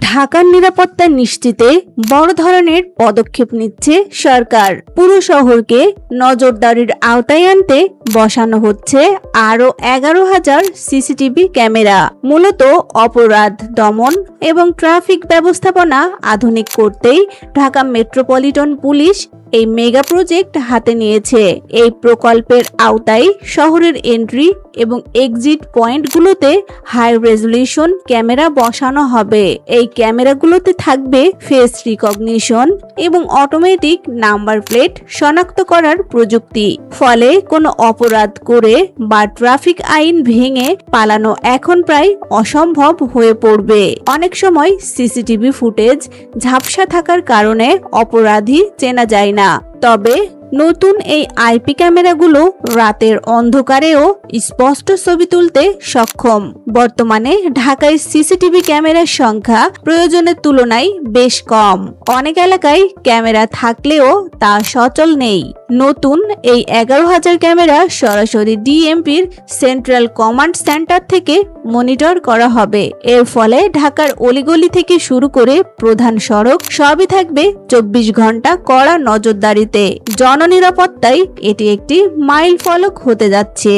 ঢাকার নিরাপত্তা নিশ্চিতে বড় ধরনের পদক্ষেপ নিচ্ছে সরকার। পুরো শহরকে নজরদারির আওতায় আনতে বসানো হচ্ছে আরও 11,000 সিসিটিভি ক্যামেরা। মূলত অপরাধ দমন এবং ট্রাফিক ব্যবস্থাপনা আধুনিক করতেই ঢাকা মেট্রোপলিটন পুলিশ এই মেগা প্রজেক্ট হাতে নিয়েছে। এই প্রকল্পের আওতায় শহরের এন্ট্রি এবং এক্সিট পয়েন্টগুলোতে হাই রেজলিউশন ক্যামেরা বসানো হবে। এই ক্যামেরাগুলোতে থাকবে ফেস রিকগনিশন এবং অটোমেটিক নাম্বার প্লেট শনাক্ত করার প্রযুক্তি। ফলে কোনো অপরাধ করে বা ট্রাফিক আইন ভেঙে পালানো এখন প্রায় অসম্ভব হয়ে পড়বে। অনেক সময় সিসিটিভি ফুটেজ ঝাপসা থাকার কারণে অপরাধী চেনা যায় না। তবে নতুন এই আইপি ক্যামেরাগুলো রাতের অন্ধকারেও স্পষ্ট ছবি তুলতে সক্ষম। বর্তমানে ঢাকায় সিসিটিভি ক্যামেরার সংখ্যা প্রয়োজনের তুলনায় বেশ কম। অনেক এলাকায় ক্যামেরা থাকলেও তা সচল নেই। নতুন এই 11,000 ক্যামেরা সরাসরি ডিএমপির সেন্ট্রাল কমান্ড সেন্টার থেকে মনিটর করা হবে। এর ফলে ঢাকার অলিগলি থেকে শুরু করে প্রধান সড়ক সবই থাকবে 24 ঘন্টা কড়া নজরদারিতে। জননিরাপত্তায় এটি একটি মাইলফলক হতে যাচ্ছে।